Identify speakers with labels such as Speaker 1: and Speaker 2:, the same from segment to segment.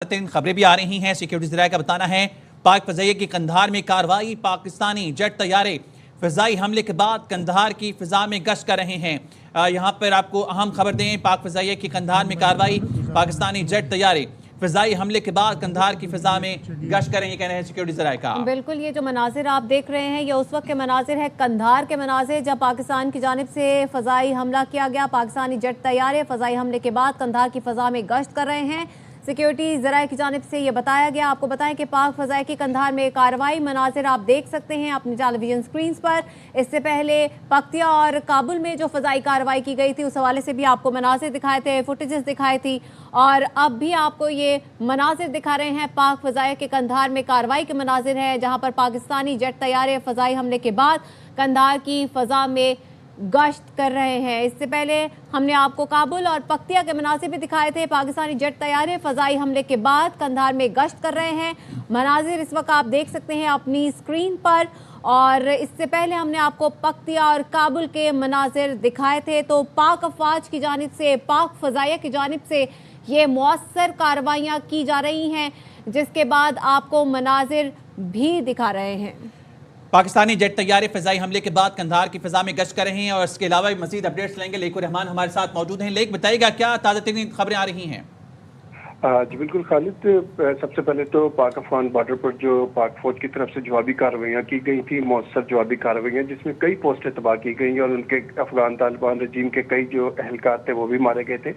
Speaker 1: खबरें भी आ रही हैं। सिक्योरिटी ज़राए का बताना है पाक फ़ज़ाइया की कंधार में कार्रवाई। पाकिस्तानी जेट तैयारे फ़िज़ाई हमले के बाद कंधार की फ़िज़ा में गश्त कर रहे हैं। यहाँ पर आपको अहम खबर दें, पाक फ़ज़ाइया की कंधार में कार्रवाई। पाकिस्तानी जेट तैयारे फ़िज़ाई हमले के बाद कंधार की फ़िज़ा में गश्त कर रहे हैं, कह रहे हैं सिक्योरिटी ज़राए का।
Speaker 2: बिल्कुल, ये जो मनाजिर आप देख रहे हैं ये उस वक्त के मनाजिर है कंधार के मनाजिर जब पाकिस्तान की जानिब से फ़ज़ाई हमला किया गया। पाकिस्तानी जेट तैयारे फ़ज़ाई हमले के बाद कंधार की फ़ज़ा में गश्त कर रहे हैं। सिक्योरिटी ज़राए की जानिब से ये बताया गया। आपको बताएं कि पाक फ़ज़ाई की कंधार में कार्रवाई मनाजिर आप देख सकते हैं अपनी टेलीविजन स्क्रीन पर। इससे पहले पख्तिया और काबुल में जो फ़ज़ाई कार्रवाई की गई थी उस हवाले से भी आपको मनाजिर दिखाए थे, फुटेजेस दिखाई थी, और अब भी आपको ये मनाजिर दिखा रहे हैं पाक फ़ज़ाई के कंधार में कार्रवाई के मनाजिर है, जहाँ पर पाकिस्तानी जेट तैयारे फ़ज़ाई हमले के बाद कंधार की फ़ज़ा में गश्त कर रहे हैं। इससे पहले हमने आपको काबुल और पख्तिया के मनाजिर भी दिखाए थे। पाकिस्तानी जेट तैयारे फ़ज़ाई हमले के बाद कंधार में गश्त कर रहे हैं। मनाजिर इस वक्त आप देख सकते हैं अपनी स्क्रीन पर, और इससे पहले हमने आपको पख्तिया और काबुल के मनाजिर दिखाए थे। तो पाक अफवाज की जानिब से, पाक फ़ज़ाइया की जानिब से ये मौसर कार्रवाइयाँ की जा रही हैं, जिसके बाद आपको मनाजिर भी दिखा रहे हैं।
Speaker 1: पाकिस्तानी जेट तैयारे फ़िज़ाई हमले के बाद कंधार की फ़िज़ा में गश्त कर रहे हैं, और इसके अलावा भी मज़ीद अपडेट्स लेंगे। लेकुर रहमान हमारे साथ मौजूद हैं। लेक बताइएगा क्या ताज़ा तरीन खबरें आ रही हैं?
Speaker 3: जी बिल्कुल खालिद, सबसे पहले तो पाक अफगान बॉर्डर पर जो पाक फौज की तरफ से जवाबी कार्रवाइयाँ की गई थी, मौसर जवाबी कार्रवाइयाँ, जिसमें कई पोस्टें तबाह की गई और उनके अफगान तालिबान रजीम के कई जो अहलकार थे वो भी मारे गए थे।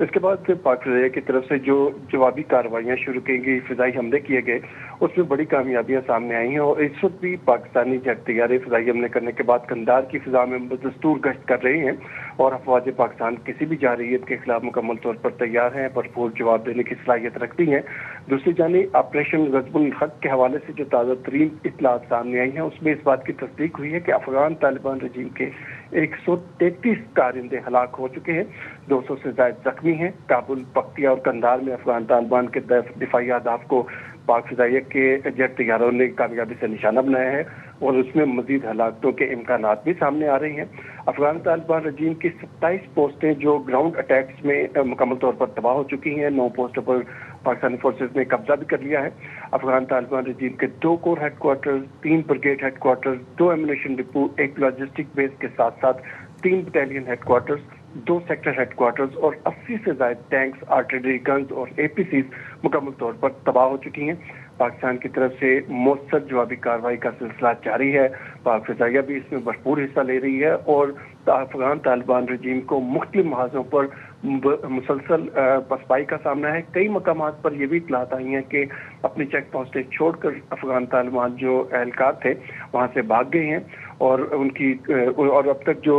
Speaker 3: इसके बाद पाक फ़ज़ाइया की तरफ से जो जवाबी कार्रवाइयाँ शुरू की गई, फ़िज़ाई हमले किए गए, उसमें बड़ी कामयाबियाँ सामने आई हैं। और इस वक्त भी पाकिस्तानी जेट तैयारे फ़िज़ाई हमले करने के बाद कंधार की फ़िज़ा में बदस्तूर गश्त कर रहे हैं, और अफवाज पाकिस्तान किसी भी जारहियत के खिलाफ मुकम्मल तौर पर तैयार हैं, भरपूर जवाब देने की सलाहियत रखती हैं। दूसरी जानिब ऑपरेशन गज़बुल हक के हवाले से जो ताज़ा तरीन इत्तलात सामने आई हैं, उसमें इस बात की तस्दीक हुई है कि अफगान तालिबान रजीम के 133 कारिंदे हलाक हो चुके हैं, 200 से ज़्यादा जख्मी हैं। काबुल, पख्तिया और कंधार में अफगान तालिबान के दिफाई अहदाफ को पाक फ़ज़ाइया के जेट तैयारों ने कामयाबी से निशाना बनाया है, और उसमें मज़ीद हलाकतों के इम्कानात भी सामने आ रहे हैं। अफगान तालिबान रजीम की 27 पोस्टें जो ग्राउंड अटैक्स में मुकम्मल तौर पर तबाह हो चुकी हैं। 9 पोस्टों पर पाकिस्तानी फोर्सेज ने कब्जा भी कर लिया है। अफगान तालिबान रजीम के 2 core headquarters, 3 brigade headquarters, 2 ammunition depot, 1 logistic base के साथ साथ 3 बटालियन हेडक्वार्टर्स, 2 सेक्टर हेडक्वार्टर्स और 80 से ज़्यादा टैंक्स, आर्टिलरी गन्स और APCs मुकम्मल तौर पर तबाह हो चुकी हैं। पाकिस्तान की तरफ से मौसर जवाबी कार्रवाई का सिलसिला जारी है। पाक फ़ज़ाइया भी इसमें भरपूर हिस्सा ले रही है, और अफगान तालिबान रजीम को मुख्तलिफ महाजों पर मुसलसल पसपाई का सामना है। कई मकामात पर यह भी इत्तलात आई हैं कि अपनी चेक पोस्टें छोड़कर अफगान तालिबान जो एहलकार थे वहाँ से भाग गए हैं, और अब तक जो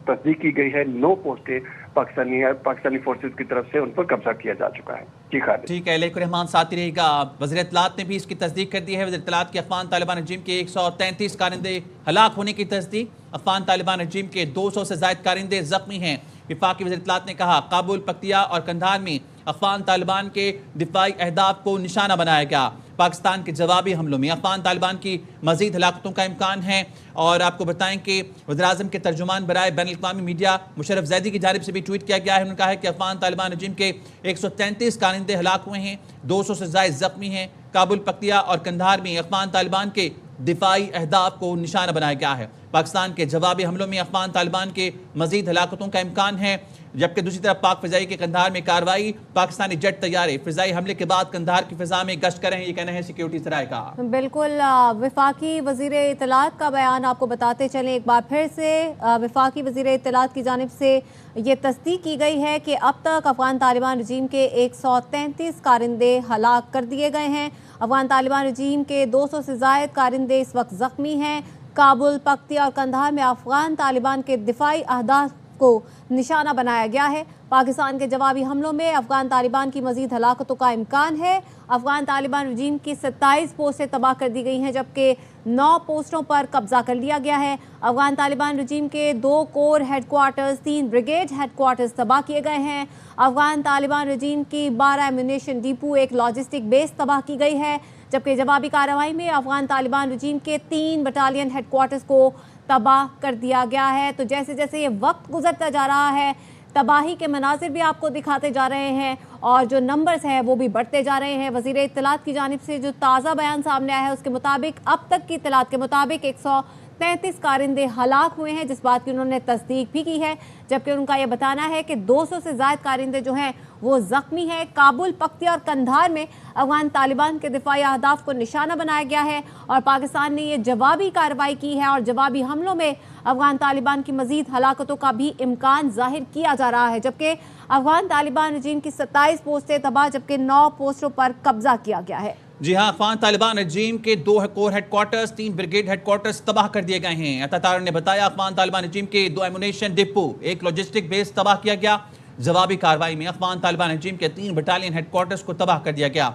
Speaker 3: तस्दीक की गई है 9 पोस्टें पाकिस्तानी फोर्सेज की तरफ से उन पर कब्जा किया जा चुका है। जी खालिद।
Speaker 1: ठीक है, लेकुर रहमान साथ ही रहेगा। वज़ीर इत्तलात ने भी इसकी तस्दीक कर दी है। वज़ीर इत्तलात के अफगान तालिबान रजीम के 133 कारिंदे हलाक होने की तस्दीक। अफगान तालिबान रजीम के 200 से ज़ायद कारिंदे ज़ख्मी हैं। वफाकी वज़ीर इत्तलात ने कहा काबुल, पख्तिया और कंधार में अफगान तालिबान के दिफाई अहदाफ को निशाना बनाया गया। पाकिस्तान के जवाबी हमलों में अफगान तालिबान की मज़ीद हलाकतों का इम्कान है। और आपको बताएं कि वज़ीर-ए-आज़म के तर्जुमान बराए बैनुल-अक़वामी मीडिया मुशर्रफ ज़ैदी की जानिब से भी ट्वीट किया गया है। उन्होंने कहा है कि अफगान तालिबान रजीम के 133 कारिंदे हलाक हुए हैं, 200 से ज़ायद ज़ख्मी हैं। काबुल, पख्तिया और कंधार में अफगान तालिबान के दिफाई अहदाफ को निशाना बनाया गया है। पाकिस्तान के जवाबी हमलों में अफगान तालिबान के मज़ीद हलाकतों का इम्कान है। जबकि दूसरी तरफ पाक फ़ज़ाई के कंधार में कार्रवाई। पाकिस्तानी जेट तैयारे फ़िज़ाई हमले के बाद कंधार की फ़िज़ा में गश्त करें, ये कहना है सिक्योरिटी ज़राए का।
Speaker 2: बिल्कुल, वफाकी वज़ीर इत्तलात का बयान आपको बताते चलें एक बार फिर से। वफाकी वज़ीर इत्तलात की जानिब से ये तस्दीक की गई है कि अब तक अफगान तालिबान रजीम के 133 कारिंदे हलाक कर दिए गए हैं। अफगान तालिबान रजीम के 200 से ज़ायद कारिंदे इस वक्त ज़ख्मी हैं। काबुल, पख्तिया और कंधार में अफगान तालिबान के दिफाई अहदाफ को निशाना बनाया गया है। पाकिस्तान के जवाबी हमलों में अफगान तालिबान की मज़ीद हलाकतों का इम्कान है। अफगान तालिबान रजीम की 27 पोस्टें तबाह कर दी गई हैं, जबकि 9 पोस्टों पर कब्जा कर लिया गया है। अफगान तालिबान रजीम के 2 कोर हेडक्वार्टर्स, 3 ब्रिगेड हेडक्वार्टर्स तबाह किए गए हैं। अफगान तालिबान रजीम की 12 एम्युनिशन डिपो, 1 लॉजिस्टिक बेस तबाह की गई है। जबकि जवाबी कार्रवाई में अफगान तालिबान रजीम के 3 बटालियन हेडक्वार्टर्स को तबाह कर दिया गया है। तो जैसे जैसे ये वक्त गुजरता जा रहा है, तबाही के मनाजिर भी आपको दिखाते जा रहे हैं और जो नंबर्स हैं वो भी बढ़ते जा रहे हैं। वज़ीर इत्तलात की जानिब से जो ताज़ा बयान सामने आया है उसके मुताबिक अब तक की इत्तलात के मुताबिक 133 कारिंदे हलाक हुए हैं, जिस बात की उन्होंने तस्दीक भी की है, जबकि उनका यह बताना है कि 200 से ज़ायद कारिंदे जो हैं वो ज़ख्मी हैं। काबुल, पख्तिया और कंधार में अफगान तालिबान के दिफाई अहदाफ को निशाना बनाया गया है और पाकिस्तान ने ये जवाबी कार्रवाई की है और जवाबी हमलों में अफगान तालिबान की मज़ीद हलाकतों का भी इम्कान जाहिर किया जा रहा है। जबकि अफगान तालिबान रजीम की 27 पोस्टें तबाह, जबकि 9 पोस्टों पर कब्जा किया गया है।
Speaker 1: जी हाँ, अफगान तालिबान रजीम के 2 कोर हेडक्वार्टर्स, 3 ब्रिगेड हेडक्वार्टर्स तबाह कर दिए गए हैं। अतातार ने बताया अफगान तालिबान रजीम के 2 एमुनेशन डिपो, 1 लॉजिस्टिक बेस तबाह किया गया। जवाबी कार्रवाई में अफगान तालिबान रजीम के 3 बटालियन हेडक्वार्टर्स को तबाह कर दिया गया।